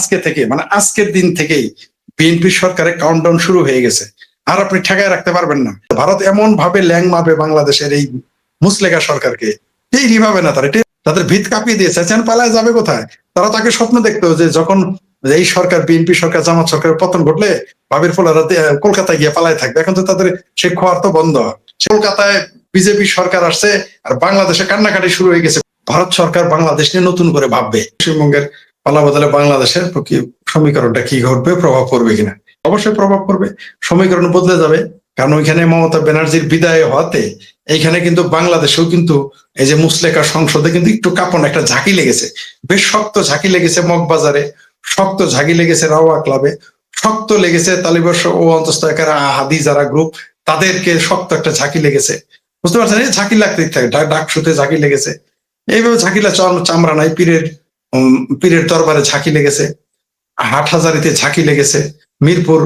আজকে থেকে মানে আজকের দিন থেকেই বিএনপি সরকারের কাউন্টডাউন শুরু হয়ে গেছে। আর আপনি ঠেকায় রাখতে পারবেন না। ভারত এমন ভাবে ল্যাং মারবে বাংলাদেশের এই মুসলেকা সরকারকে, এই ভাবে না তারা তাদের ভিত কাঁপিয়ে দিয়েছে। পালায় যাবে কোথায়? তারা তাকে স্বপ্ন দেখতো যে যখন এই সরকার বিএনপি সরকার জামাত সরকারের পতন ঘটলে ভাবির ফোলারা কলকাতায় গিয়ে পালায় থাকবে। এখন তো তাদের সে খোয়ার তো বন্ধ। কলকাতায় বিজেপি সরকার আসছে আর বাংলাদেশে কান্নাকাটি শুরু হয়ে গেছে। ভারত সরকার বাংলাদেশ নিয়ে নতুন করে ভাববে। পশ্চিমবঙ্গের পালা বদলে বাংলাদেশের সমীকরণটা কি ঘটবে, প্রভাব পড়বে কিনা? অবশ্যই প্রভাব পড়বে, সমীকরণ বদলে যাবে। কারণ ওইখানে মমতা ব্যানার্জির বিদায় হওয়াতে এইখানে কিন্তু বাংলাদেশেও কিন্তু এই যে মুসলেকা সংসদে কিন্তু একটু কাঁপন একটা ঝাঁকি লেগেছে, বেশ শক্ত ঝাঁকি লেগেছে মগবাজারে, শক্ত ঝাঁকি লেগেছে রাওয়া ক্লাবে, শক্ত লেগেছে তালিবর্ষ ও অন্তঃস্থকার হাদি যারা গ্রুপ, তাদেরকে শক্ত একটা ঝাঁকি লেগেছে। বুঝতে পারছেন? এই ঝাঁকি লাগতেই থাকে, ডাকসুতে ঝাঁকি লেগেছে, এইভাবে ঝাঁকিলা চামড়া নাই, পীরের দরবারে ঝাঁকি লেগেছে, হাটহাজারিতে ঝাঁকি লেগেছে, মিরপুর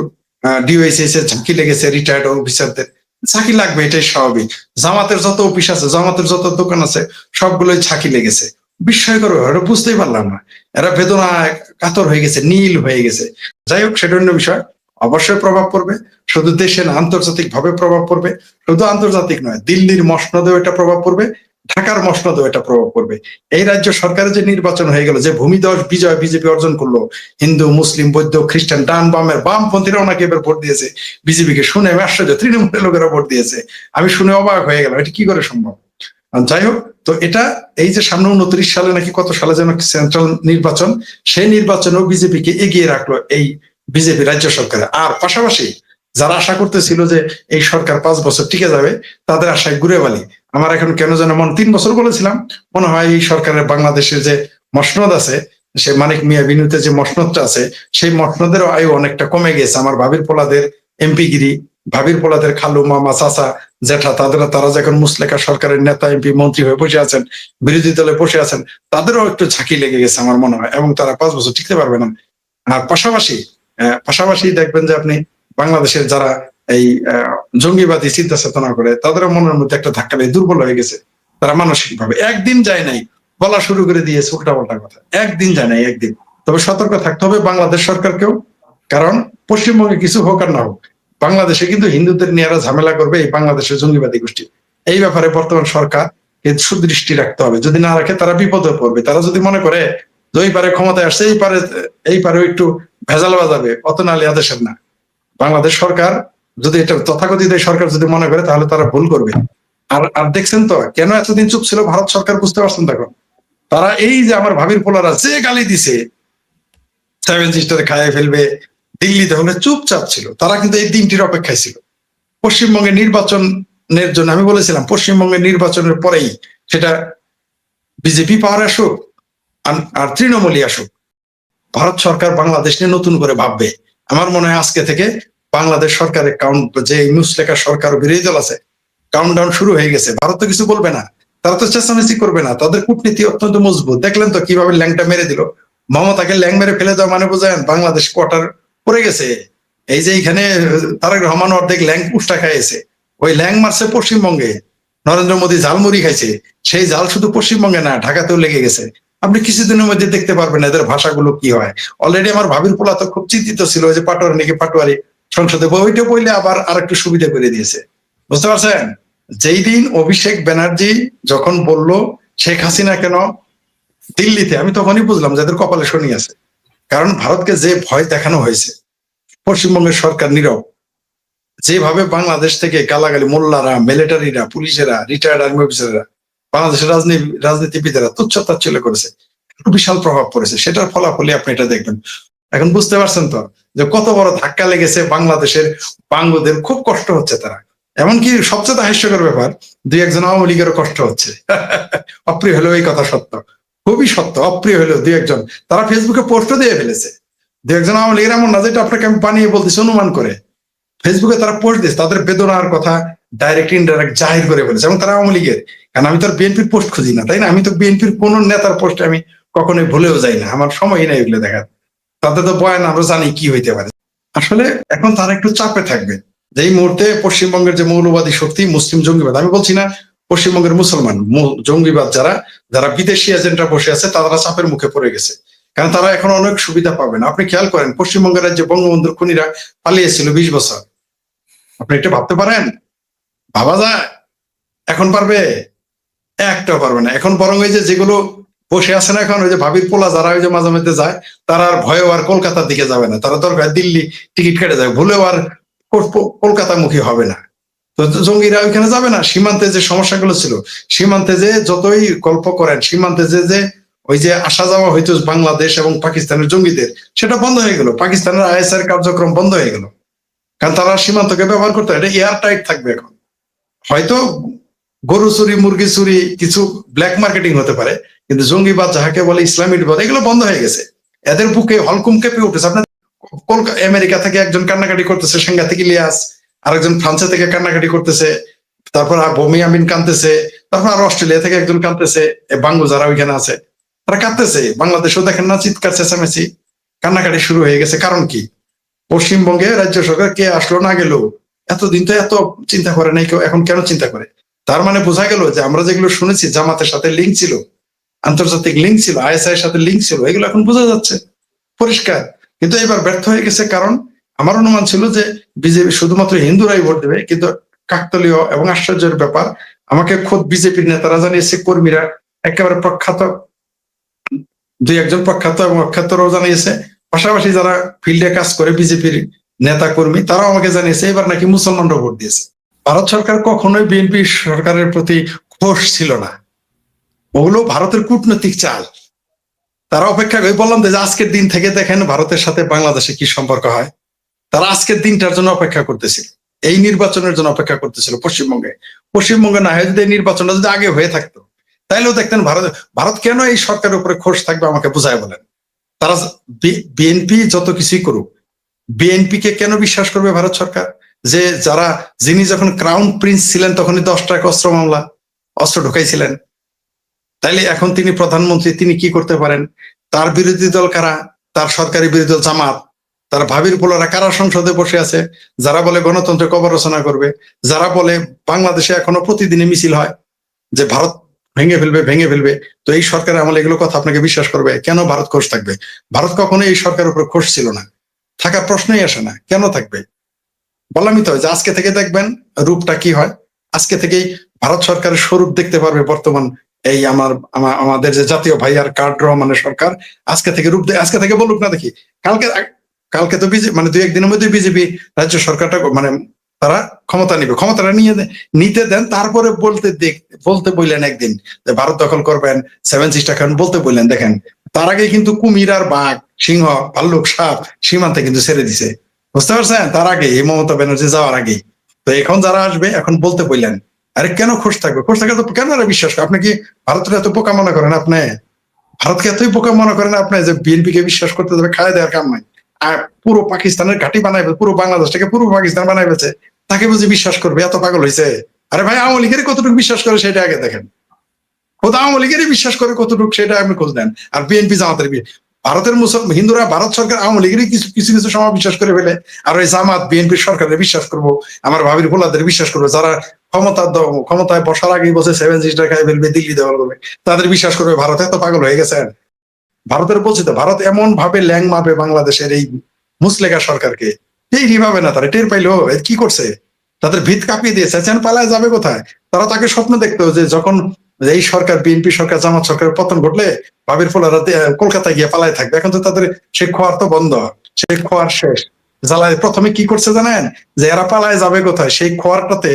ডিওএইচএস এর ঝাঁকি লেগেছে, রিটায়ার্ড অফিসারদের ঝাঁকি লাগবে, এটাই স্বাভাবিক। জামাতের যত অফিস আছে, জামাতের যত দোকান আছে, সবগুলোই ঝাঁকি লেগেছে। বিস্ময়কর, এটা বুঝতেই পারলাম না। এরা বেদনায় কাতর হয়ে গেছে, নীল হয়ে গেছে। যাই হোক, সেটা অন্য বিষয়। অবশ্যই প্রভাব পড়বে, শুধু দেশে না, আন্তর্জাতিক ভাবে প্রভাব পড়বে। শুধু আন্তর্জাতিক নয়, দিল্লির মসনদেও এটা প্রভাব পড়বে, ঢাকার মসনদেও এটা প্রভাব পড়বে। এই রাজ্য সরকারের যে নির্বাচন হয়ে গেল, যে ভূমিধস বিজয় বিজেপি অর্জন করলো, হিন্দু মুসলিম বৌদ্ধ খ্রিস্টান ডান বামের বামপন্থীরা ওনাকে এবার ভোট দিয়েছে বিজেপিকে। শুনে আমি আশ্চর্য, তৃণমূলের লোকেরা ভোট দিয়েছে। আমি শুনে অবাক হয়ে গেলাম, এটা কি করে সম্ভব? যাই হোক, তো এটা এই যে সামনে 29 সালে নাকি কত সালে যেন সেন্ট্রাল নির্বাচন, সেই নির্বাচনেও বিজেপিকে এগিয়ে রাখলো এই বিজেপি রাজ্য সরকার। আর পাশাপাশি যারা আশা করতেছিল যে এই সরকার 5 বছর টিকে যাবে, তাদের আশায় ঘুরে বালি। আমার এখন কেন যেন 3 বছর বলেছিলাম, মনে হয় এই সরকারের বাংলাদেশের যে মসনদ আছে, সে মানিক মিয়া বিনুতে যে মসনদটা আছে, সেই মসনদের আয়ু অনেকটা কমে গেছে। আমার ভাবির পোলাদের এমপিগিরি, ভাবির পোলাদের খালু মামা চাচা জেঠা, তারা যখন মুসলেকা সরকারের নেতা এমপি মন্ত্রী হয়ে বসে আছেন, বিরোধী দলে বসে আছেন, তাদেরও একটু ঝাঁকি লেগে গেছে আমার মনে হয়, এবং তারা 5 বছর টিকতে পারবে না। আর পাশাপাশি দেখবেন যে আপনি বাংলাদেশের যারা এই জঙ্গিবাদী চিন্তা চেতনা করে, তাদেরও মনের মধ্যে একটা ধাক্কা লেগে দুর্বল হয়ে গেছে। তারা মানসিক ভাবে একদিন যায় নাই, বলা শুরু করে দিয়েছে উল্টাপাল্টা কথা, একদিন যায় নাই, একদিন। তবে সতর্ক থাকতে হবে বাংলাদেশ সরকারকেও, কারণ পশ্চিমবঙ্গে কিছু হোক আর না হোক, বাংলাদেশে কিন্তু হিন্দুদের নিয়ে ঝামেলা করবে এই বাংলাদেশের জঙ্গিবাদী গোষ্ঠী। এই ব্যাপারে বর্তমান সরকার সুদৃষ্টি রাখতে হবে। যদি না রাখে তারা বিপদে পড়বে। তারা যদি মনে করে যে ওই পারে ক্ষমতায় আসছে, এই পারে একটু ভেজাল বাজাবে, অত নালে আদেশের না। বাংলাদেশ সরকার যদি এটা তথাকথিত সরকার যদি মনে করে, তাহলে তারা ভুল করবে। আর দেখছেন তো কেন এতদিন চুপ ছিল ভারত সরকার, বুঝতে পারছেন? দেখো, তারা এই যে আমার ভাবির পোলারা যে গালি দিছে, 7 সিস্টারে খাইয়ে ফেলবে, দিল্লিতে হলে চুপচাপ ছিল। তারা কিন্তু এই দিনটির অপেক্ষায় ছিল। পশ্চিমবঙ্গের নির্বাচনের জন্য আমি বলেছিলাম, পশ্চিমবঙ্গের নির্বাচনের পরেই সেটা বিজেপি পাওয়ার আসুক আর তৃণমূলই আসুক, ভারত সরকার বাংলাদেশ নিয়ে নতুন করে ভাববে। আমার মনে হয় আজকে থেকে বাংলাদেশ সরকারের যে মুসলেকা সরকার বিরোধী দল আছে, কাউন্টডাউন শুরু হয়ে গেছে। ভারত তো কিছু বলবে না, তারা তো চেঁচামেচি করবে না, তাদের কূটনীতি অত্যন্ত মজবুত। দেখলেন তো কিভাবে ল্যাংটা মেরে দিল। মমতাকে ল্যাং মেরে ফেলে দেওয়া মানে বোঝেন বাংলাদেশ কোয়ার্টার পড়ে গেছে। এই যে এখানে তারেক রহমান অর্ধেক ল্যাং পুষ্টা খাইছে, ওই ল্যাং মারছে পশ্চিমবঙ্গে। নরেন্দ্র মোদী ঝালমুড়ি খাইছে, সেই ঝাল শুধু পশ্চিমবঙ্গে না, ঢাকাতেও লেগে গেছে। আপনি কিছুদিনের মধ্যে দেখতে পারবেন এদের ভাষাগুলো কি হয়। অলরেডি আমার ভাবির পোলা তো খুব চিন্তিত ছিল যে পাটোয়ারি নাকি পাটোয়ারি সংসদে, ওইটা বললে আবার আর একটু সুবিধা করে দিয়েছে। বুঝতে পারছেন? যেই দিন অভিষেক ব্যানার্জি যখন বলল শেখ হাসিনা কেন দিল্লিতে, আমি তখনই বুঝলাম যাদের কপালে শনি আছে। কারণ ভারতকে যে ভয় দেখানো হয়েছে, পশ্চিমবঙ্গের সরকার নীরব, যেভাবে বাংলাদেশ থেকে গালাগালি মোল্লারা, মিলিটারিরা, পুলিশেরা, রিটায়ার্ড আর্মি অফিসাররা, বাংলাদেশের রাজনীতিবিদেরা তুচ্ছতাচ্ছিল্য করেছে, বিশাল প্রভাব পড়েছে। সেটার ফলাফলই আপনি এটা দেখবেন। এখন বুঝতে পারছেন তো যে কত বড় ধাক্কা লেগেছে বাংলাদেশের বাঙ্গুদের। খুব কষ্ট হচ্ছে তারা। এমনকি সবচেয়ে হাস্যকর ব্যাপার, 2-1 আওয়ামী লীগেরও কষ্ট হচ্ছে। অপ্রিয় হলেও এই কথা সত্য, খুবই সত্য। অপ্রিয় হলেও 2-1 তারা ফেসবুকে পোস্টও দিয়ে ফেলেছে। 2-1 আওয়ামী লীগের, এমন না যেটা আপনাকে আমি বানিয়ে বলতেছি অনুমান করে, ফেসবুকে তারা পোস্ট দিয়েছে, তাদের বেদনার কথা ডাইরেক্ট ইনডাইরেক্ট জাহির করে ফেলেছে। এবং তারা আওয়ামী লীগের, কারণ আমি তো বিএনপির পোস্ট খুঁজি না, তাই না? আমি তো বিএনপির কোন নেতার পোস্টে আমি কখনোই ভুলেও যাই না, আমার সময়ই নাই এগুলো দেখার। তাদের তো বয়ান আমরা জানি কি হইতে পারে। আসলে এখন তারা একটু চাপে থাকবে যে এই মুহূর্তে পশ্চিমবঙ্গের যে মৌলবাদী শক্তি, মুসলিম জঙ্গিবাদ, আমি বলছি না পশ্চিমবঙ্গের মুসলমান জঙ্গিবাদ, যারা বিদেশি এজেন্টরা বসে আছে, তারা চাপের মুখে পড়ে গেছে। কারণ তারা এখন অনেক সুবিধা পাবেন। আপনি খেয়াল করেন পশ্চিমবঙ্গের রাজ্যে বঙ্গবন্ধুর খুনিরা পালিয়েছিল 20 বছর। আপনি এটা ভাবতে পারেন? ভাবা যায়? এখন পারবে? একটাও পারবে না। এখন বরং ওই যে যেগুলো বসে আছে না, এখন ওই যে ভাবির পোলা যারা ওই যে মাঝে মধ্যে যায়, তারা আর ভয়ে আর কলকাতার দিকে যাবে না, তারা দরকার দিল্লি টিকিট কেটে যাবে, ভুলেও আর কলকাতামুখী হবে না। তো জঙ্গিরা ওইখানে যাবে না। সীমান্তে যে সমস্যাগুলো ছিল, সীমান্তে যে যতই গল্প করেন, সীমান্তে যে ওই যে আসা যাওয়া হইতো বাংলাদেশ এবং পাকিস্তানের জঙ্গিদের, সেটা বন্ধ হয়ে গেল। পাকিস্তানের আইএসআই কার্যক্রম বন্ধ হয়ে গেল, কারণ তারা সীমান্তকে ব্যবহার করতে, এটা এয়ার টাইট থাকবে। এখন হয়তো গরু চুরি, মুরগি চুরি, কিছু ব্ল্যাক মার্কেটিং হতে পারে, কিন্তু জঙ্গিবাদ যাহাকে বলে, ইসলামিকবাদ, এগুলো বন্ধ হয়ে গেছে। এদের বুকে হলকুম কেঁপে উঠেছে। আপনার আমেরিকা থেকে একজন কান্নাকাটি করতেছে, সাংঘাতিক ইলিয়াস, আরেকজন ফ্রান্সে থেকে কান্নাকাটি করতেছে, তারপর বমি আমিন কাঁদতেছে, তারপর আর অস্ট্রেলিয়া থেকে একজন কাঁদতেছে, বাঙ্গু যারা ওইখানে আছে তারা কাঁদতেছে। বাংলাদেশেও দেখেন না, চিৎকার চেঁচামেচি, কান্নাকাটি শুরু হয়ে গেছে। কারণ কি? পশ্চিমবঙ্গে রাজ্য সরকার কে আসলো না গেল, এতদিন তো এত চিন্তা করে নাই কেউ, এখন কেন চিন্তা করে? তার মানে বোঝা গেল যে আমরা যেগুলো শুনেছি জামাতের সাথে লিঙ্ক ছিল, আন্তর্জাতিক লিঙ্ক ছিল, আইএসআই এর সাথে লিঙ্ক ছিল, এগুলো এখন বোঝা যাচ্ছে পরিষ্কার। কিন্তু এবার ব্যর্থ হয়ে গেছে, কারণ আমার অনুমান ছিল যে বিজেপি শুধুমাত্র হিন্দুরাই ভোট দেবে, কিন্তু কাকতালীয় এবং আশ্চর্যের ব্যাপার, আমাকে খোদ বিজেপির নেতারা জানিয়েছে, কর্মীরা একেবারে প্রখ্যাত, দুই একজন প্রখ্যাত এবং অখ্যাতরাও জানিয়েছে, পাশাপাশি যারা ফিল্ডে কাজ করে বিজেপির নেতা কর্মী, তারাও আমাকে জানিয়েছে এবার নাকি মুসলমানরা ভোট দিয়েছে। ভারত সরকার কখনোই বিএনপি সরকারের প্রতি খোশ ছিল না, ওগুলো ভারতের কূটনৈতিক চাল। তারা অপেক্ষা করে, বললাম যে আজকের দিন থেকে দেখেন ভারতের সাথে বাংলাদেশে কি সম্পর্ক হয়। তারা আজকের দিনটার জন্য অপেক্ষা করতেছিল, এই নির্বাচনের জন্য অপেক্ষা করতেছিল। পশ্চিমবঙ্গে না হয় যদি এই নির্বাচনটা যদি আগে হয়ে থাকতো, তাইলেও দেখতেন ভারত কেন এই সরকারের উপরে খোশ থাকবে, আমাকে বুঝায় বলেন। তারা বিএনপি যত কিছুই করুক, বিএনপি কে কেন বিশ্বাস করবে ভারত সরকার? যে যিনি যখন ক্রাউন প্রিন্স ছিলেন তখনই 10টা অস্ত্র ঢুকাইছিলেন, তাইলে এখন তিনি প্রধানমন্ত্রী, তিনি কি করতে পারেন? তার বিরোধী দল কারা? তার সরকারি বিরোধী দল জামাত, তার ভাবির পোলারা কারা সংসদে বসে আছে, যারা বলে গণতন্ত্রের কবর রচনা করবে, যারা বলে বাংলাদেশে এখনো প্রতিদিনই মিছিল হয় যে ভারত ভেঙে ফেলবে। তো এই সরকারের আমলে এগুলো কথা আপনাকে বিশ্বাস করবে? কেন ভারত খোশ থাকবে? ভারত কখনো এই সরকারের উপর খোশ ছিল না, থাকার প্রশ্নই আসে না। কেন থাকবে? বললামই তো যে আজকে থেকে দেখবেন রূপটা কি হয়। আজকে থেকেই ভারত সরকারের স্বরূপ দেখতে পারবে বর্তমান এই আমাদের যে জাতীয় ভাই আর কার্ড রহমানের সরকার। আজকে থেকে আজকে থেকে বলুক না দেখি, কালকে তো বিজেপি মানে 2-1 দিনের মধ্যে বিজেপি রাজ্য সরকারটা মানে তারা ক্ষমতা নিবে, ক্ষমতাটা নিতে দেন, তারপরে বলতে বললেন একদিন যে ভারত দখল করবেন, 7 সিস্টার খান বলতে বললেন। দেখেন তার আগে কিন্তু কুমির আর বাঘ, সিংহ, ভাল্লুক, সাপ সীমান্তে কিন্তু ছেড়ে দিছে, বুঝতে পারছেন? তার আগে এই মমতা ব্যানার্জি যাওয়ার আগে। তো এখন যারা আসবে এখন বলতে বললেন। আরে কেন খোশ থাকবে? খোশ থাকলে তো কেন বিশ্বাস করে? আপনি কি ভারতের এত বোকা মনে করেন? আপনি ভারতকে এতই বোকা মনে করেন আপনি যে বিএনপি কে বিশ্বাস করতে যাবে? খায় দেওয়ার কাম নাই। আর পুরো পাকিস্তানের ঘাঁটি বানাইবে, পুরো বাংলাদেশটাকে পুরো পাকিস্তান বানাইবেছে, তাকে বুঝি বিশ্বাস করবে? এত পাগল হয়েছে? আরে ভাই, আওয়ামী লীগের কতটুকু বিশ্বাস করে সেটা আগে দেখেন। খোদ আওয়ামী লীগেরই বিশ্বাস করে কতটুকু সেটা আপনি খোঁজ দেন। আর বিএনপি জামাতের ভারতের হিন্দুরা ভারত সরকার আওয়ামী লীগেরই কিছু কিছু সময় বিশ্বাস করে ফেলে, আর ওই জামাত বিএনপি সরকারের বিশ্বাস করবো, আমার ভাবির পোলাদের বিশ্বাস করবো, যারা ক্ষমতায় বসার আগেই বসে 7 সিস্টার খাই ফেলবে, দিল্লি দেওয়া করবে, তাদের বিশ্বাস করবে। ভারত এত পাগল হয়ে গেছে। ভারতের বলছি তো, ভারত এমন ভাবে ল্যাং মাপে বাংলাদেশের এই মুসলেগা সরকারকে, এইভাবে না তারা টের পাইলো কি করছে, তাদের ভিত কাঁপিয়ে দিয়েছে। পালায় যাবে কোথায়? তারা তাকে স্বপ্ন দেখতো যে যখন এই সরকার, বিএনপি সরকার, জামাত সরকারের পতন ঘটলে ভাবির ফোলারা কলকাতায় গিয়ে পালায় থাকবে। এখন তো তাদের সেই খোয়ার তো বন্ধ, সেই খোয়ার শেষ। জ্বালায় প্রথমে কি করছে জানেন? যে এরা পালায় যাবে কোথায়, সেই খোয়ারটাতে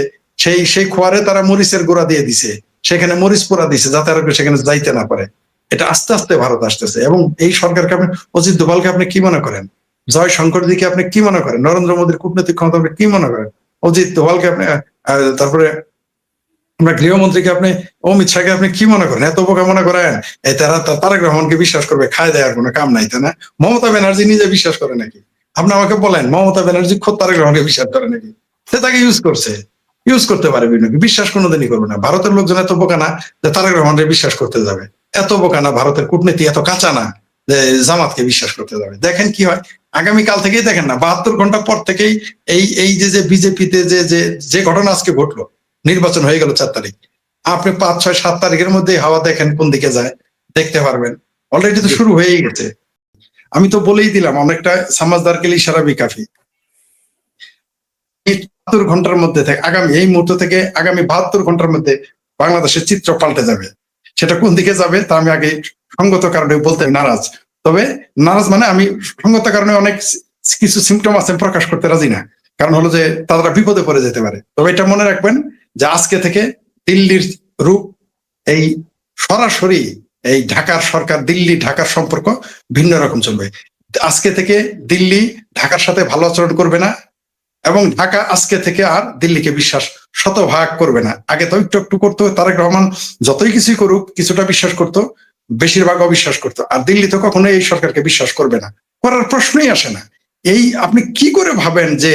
সেই খোয়ারে তারা মরিচের গুঁড়া দিয়ে দিছে, সেখানে মরিচ পোড়া দিছে যাতে আর সেখানে যাইতে না পারে। এটা আস্তে আস্তে ভারত আসতেছে। এবং এই সরকারকে আপনি, অজিত দোভালকে আপনি কি মনে করেন? জয় শঙ্করজিকে আপনি কি মনে করেন? নরেন্দ্র মোদীর কূটনৈতিক ক্ষমতা আপনি কি মনে করেন? অজিত দোভালকে আপনি, তারপরে আমরা গৃহমন্ত্রীকে আপনি, অমিত শাহকে আপনি কি মনে করেন? এত বোকা মনে করেন এই তারেক রহমানকে বিশ্বাস করবে? খায় দেওয়ার কোনো কাম নাই, তাই না? মমতা ব্যানার্জি নিজে বিশ্বাস করে নাকি? আপনি আমাকে বলেন, মমতা ব্যানার্জি খোদ তারেক রহমানকে বিশ্বাস করে নাকি? সে তাকে ইউজ করতে পারে, বিশ্বাস কোনোদিনই করবে না। ভারতের লোকজন এত বোকা না যে তারেক রহমানকে বিশ্বাস করতে যাবে, এত বোকা না, ভারতের কূটনীতি এত কাঁচা না যে জামাতকে বিশ্বাস করতে যাবে। দেখেন কি হয় আগামীকাল থেকেই, দেখেন না 72 ঘন্টা পর থেকেই এই যে বিজেপিতে যে ঘটনা আজকে ঘটলো, নির্বাচন হয়ে গেল 4 তারিখ, আপনি 5, 6, 7 তারিখের মধ্যে হাওয়া দেখেন কোন দিকে যায়, দেখতে পারবেন। অলরেডি তো শুরু হয়েই গেছে। আমি তো বলেই দিলাম অনেকটা সামাজদার কেলি ইশারা বিকাফি। 72 ঘন্টার মধ্যে থেকে আগামী এই মুহূর্ত থেকে আগামী 72 ঘন্টার মধ্যে বাংলাদেশের চিত্র পাল্টে যাবে। সেটা কোন দিকে যাবে তা আমি আগে সঙ্গত কারণে বলতে নারাজ। তবে নারাজ মানে আমি সঙ্গত কারণে অনেক কিছু সিমটম আছে প্রকাশ করতে রাজি না, কারণ হলো যে তারা বিপদে পড়ে যেতে পারে। তবে এটা মনে রাখবেন যে আজকে থেকে দিল্লির রূপ এই সরাসরি এই ঢাকার সরকার দিল্লি ঢাকার সম্পর্ক ভিন্ন রকম চলবে। আজকে থেকে দিল্লি ঢাকার সাথে ভালো আচরণ করবে না, এবং ঢাকা আজকে থেকে আর দিল্লিকে বিশ্বাস শতভাগ করবে না। আগে তো একটু একটু করতো, তারেক রহমান যতই কিছুই করুক কিছুটা বিশ্বাস করতো, বেশিরভাগ অবিশ্বাস করতো। আর দিল্লি তো কখনো এই সরকারকে বিশ্বাস করবে না, করার প্রশ্নই আসে না। এই আপনি কি করে ভাবেন যে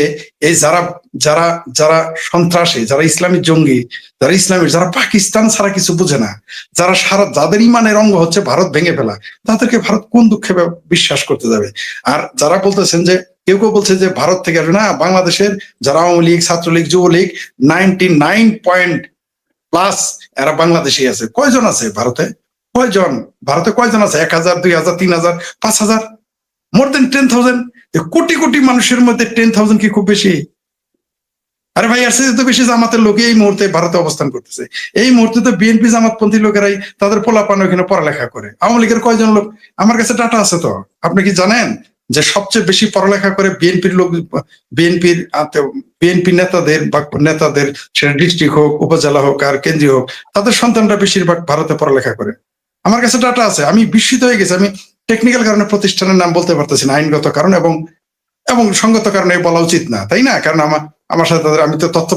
এই যারা যারা যারা সন্ত্রাসী, যারা ইসলামী জঙ্গি, যারা ইসলামী, যারা পাকিস্তান ছাড়া কিছু বুঝে না, যারা সারা যাদের ইমানের অঙ্গ হচ্ছে ভারত ভেঙে ফেলা, তাদেরকে ভারত কোন দুঃখে বিশ্বাস করতে যাবে? আর যারা বলতেছেন যে কেউ কেউ বলছে যে ভারত থেকে আসবে না, বাংলাদেশের যারা আওয়ামী লীগ, ছাত্রলীগ, যুবলীগ 99+ এরা বাংলাদেশি আছে। কয়জন আছে ভারতে? কয়জন ভারতে কয়জন আছে? 1000, 2000, 3000, 5000, মোর দেন 10,000। কোটি কোটি মানুষের মধ্যে 10,000 কি খুব বেশি? আরে ভাই, আর তো বেশি জামাতের লোক এই মুহূর্তে ভারতে অবস্থান করতেছে। এই মুহূর্তে তো বিএনপি জামাতপন্থী লোকেরাই তাদের পোলাপান ওখানে পড়ালেখা করে। আওয়ামী লীগের কয়জন লোক? আমার কাছে ডাটা আছে। তো আপনি কি জানেন যে সবচেয়ে বেশি পড়ালেখা করে বিএনপির লোক, বিএনপি নেতাদের সেটা ডিস্ট্রিক্ট হোক, উপজেলা হোক আর কেন্দ্রীয় হোক, তাদের সন্তানরা বেশিরভাগ ভারতে পড়ালেখা করে। আমার কাছে ডাটা আছে। আমি বিস্মিত হয়ে গেছি। আমি টেকনিক্যাল কারণে প্রতিষ্ঠানের নাম বলতে পারতেছি না, আইনগত কারণ এবং এবং সঙ্গত কারণে বলা উচিত না, তাই না? কারণ আমার সাথে তাদের আমি তো তথ্য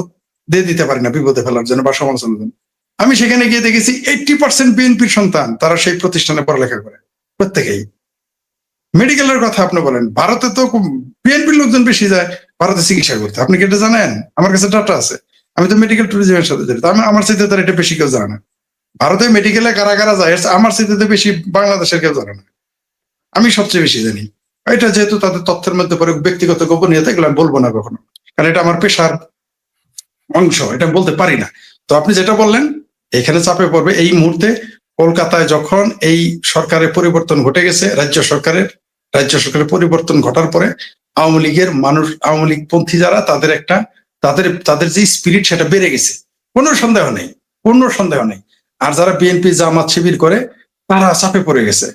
দিয়ে দিতে পারি না বিপদে ফেলার জন্য বা সমালোচনার জন্য। আমি সেখানে গিয়ে দেখেছি 80% বিএনপির সন্তান তারা সেই প্রতিষ্ঠানে পড়ালেখা করে, প্রত্যেকেই। মেডিকেলের কথা আপনি বলেন, ভারতে তো বিএনপির লোকজন বেশি যায় ভারতে চিকিৎসা করতে। আপনি কি এটা জানেন? আমার কাছে ডাটা আছে। আমি তো মেডিকেল ট্যুরিজমের সাথে জড়িত। আমার চাইতে তার এটা বেশি কেউ জানে না। ভারতে মেডিকেলে কারা কারা যায় আমার চাইতে বেশি বাংলাদেশের কেউ জানে না। আমি সবচেয়ে বেশি জানি। এটা যেহেতু তাদের তথ্যের মধ্যে পরে ব্যক্তিগত গোপনীয়তা, এগুলো আমি বলবো না কখনো, কারণ এটা আমার পেশার অংশ, এটা বলতে পারি না। তো আপনি যেটা বললেন এখানে চাপে পড়বে। এই মুহূর্তে কলকাতায় যখন এই সরকারের পরিবর্তন ঘটে গেছে, রাজ্য সরকারের পরিবর্তন ঘটার পরে আওয়ামী লীগের মানুষ, আওয়ামী লীগ পন্থী যারা, তাদের একটা তাদের যে স্পিরিট সেটা বেড়ে গেছে, কোনো সন্দেহ নেই, কোনো সন্দেহ নেই। আর যারা বিএনপি জামাত শিবির করে তারা চাপে পড়ে গেছে।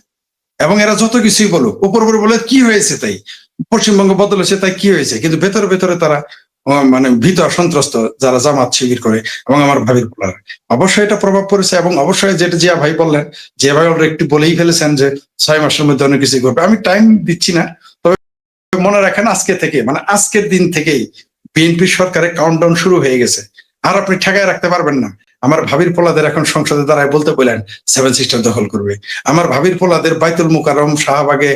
এবং এরা যত কিছুই বলুক, উপর উপর বলে কি হয়েছে তাই, পশ্চিমবঙ্গ বদল হয়েছে তাই কি হয়েছে, কিন্তু ভেতরে ভেতরে তারা মানে ভীত সন্ত্রস্ত যারা জামাত শিবির করে এবং আমার ভাবির পোলার। অবশ্যই এটা প্রভাব পড়েছে। এবং অবশ্যই যেটা জিয়া ভাই বললেন, জিয়া ভাই অলরেডি একটু বলেই ফেলেছেন যে 6 মাসের মধ্যে অনেক কিছু ঘটবে। আমি টাইম দিচ্ছি না, তবে মনে রাখেন আজকে থেকে, মানে আজকের দিন থেকেই বিএনপি সরকারের কাউন্টডাউন শুরু হয়ে গেছে। আর আপনি ঠেকায় রাখতে পারবেন না। আমার ভাবির পোলাদের এখন সংসদে দাঁড়ায় বলতে বললেন 7 সিস্টার দখল করবে। আমার ভাবির পোলাদের বাইতুল মুকাররম, শাহবাগে,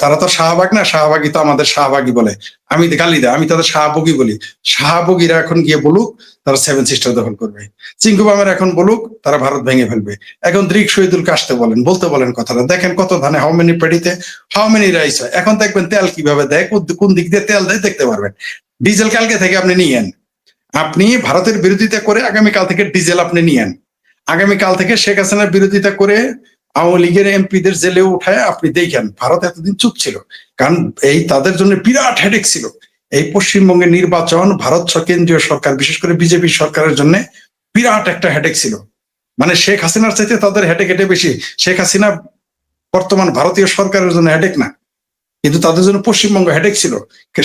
তারা তো শাহবাগ না, শাহবাগী তো আমাদের শাহবাগী বলে, আমি গালি দেয়, আমি তাদের শাহবগী বলি। শাহবগীরা এখন গিয়ে বলুক তারা 7 সিস্টার দখল করবে। চিঙ্কুবামের এখন বলুক তারা ভারত ভেঙে ফেলবে। এখন দ্রিক শহীদুলকে আসতে বলেন, বলতে বলেন কথাটা। দেখেন কত ধানে হাউ মেনি পেডিতে হাউ মেনি রাইস হয়। এখন দেখবেন তেল কিভাবে দেয়, কোন দিক দিয়ে তেল দেয় দেখতে পারবেন। ডিজেল কালকে থেকে আপনি নিয়েন, আপনি ভারতের বিরোধিতা করে আগামীকাল থেকে ডিজেল আপনি নিয়েন, আগামীকাল থেকে শেখ হাসিনার বিরোধিতা করে আওয়ামী লীগের এমপিদের জেলে উঠায় আপনি দেখেন। ভারত এতদিন চুপ ছিল কারণ এই তাদের জন্য বিরাট হেডেক ছিল। এই পশ্চিমবঙ্গের নির্বাচন ভারত কেন্দ্রীয় সরকার, বিশেষ করে বিজেপি সরকারের জন্য বিরাট একটা হেডেক ছিল। মানে শেখ হাসিনার চাইতে তাদের হেডেক এটা বেশি। শেখ হাসিনা বর্তমান ভারতীয় সরকারের জন্য হেডেক না, কিন্তু তাদের জন্য পশ্চিমবঙ্গ হেডেক ছিল।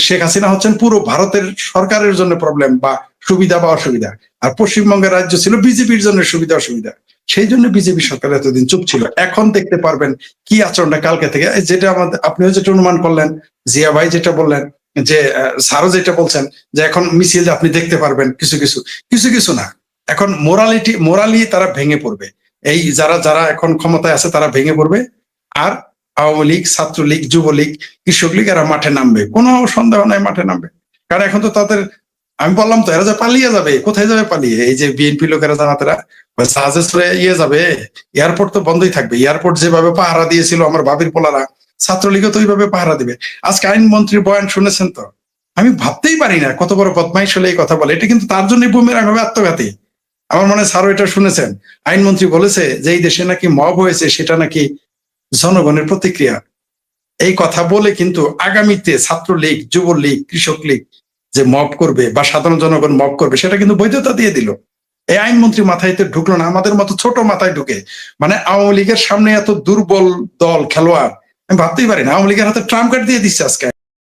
শেখ হাসিনা হচ্ছেন পুরো ভারতের সরকারের জন্য প্রবলেম বা সুবিধা বা অসুবিধা, আর পশ্চিমবঙ্গের রাজ্য ছিল বিজেপির জন্য সুবিধা অসুবিধা। সেই জন্য বিজেপি সরকার এতদিন চুপ ছিল। এখন দেখতে পারবেন কি আচরণটা কালকে থেকে, যেটা আমাদের আপনিও যেটা অনুমান করলেন, জিয়া ভাই যেটা বললেন, যে স্যারও যেটা বলছেন যে এখন মিছিল আপনি দেখতে পারবেন কিছু কিছু কিছু কিছু না। এখন মোরালি তারা ভেঙে পড়বে। এই যারা যারা এখন ক্ষমতায় আছে তারা ভেঙে পড়বে। আর আওয়ামী লীগ, ছাত্রলীগ, যুবলীগ, কৃষক লীগ এরা মাঠে নামবে, কোনো সন্দেহ নাই মাঠে নামবে। কারণ এখন তো তাদের, আমি বললাম তো, এরা যে পালিয়ে যাবে, কোথায় যাবে পালিয়ে? এই যে বিএনপি লোকেরা জামাতেরা জাহাজে চড়ে যাবে, এয়ারপোর্ট তো বন্ধই থাকবে। এয়ারপোর্ট যেভাবে পাহারা দিয়েছিল আমার ভাবির পোলারা, ছাত্রলীগও তো ওইভাবে পাহারা দিবে। আজকে আইনমন্ত্রীর বয়ান শুনেছেন তো? আমি ভাবতেই পারি না কত বড় বদমাইশ হলে এই কথা বলে। এটা কিন্তু তার জন্যই বুমেরাং হবে, আত্মঘাতী। আমার মনে হয় স্যারও এটা শুনেছেন। আইনমন্ত্রী বলেছে যে এই দেশে নাকি মব হয়েছে, সেটা নাকি জনগণের প্রতিক্রিয়া। এই কথা বলে কিন্তু আগামীতে ছাত্রলীগ, যুবলীগ, কৃষক লীগ যে মব করবে বা সাধারণ জনগণ মব করবে সেটা কিন্তু বৈধতা দিয়ে দিল। এই আইনমন্ত্রী মাথায় তো ঢুকলো না, আমাদের মতো ছোট মাথায় ঢুকে। মানে আওয়ামী লীগের সামনে এত দুর্বল দল, খেলোয়াড় আমি ভাবতেই পারি না। আওয়ামী লীগের হাতে ট্রাম্প কার্ড দিয়ে দিচ্ছে আজকে।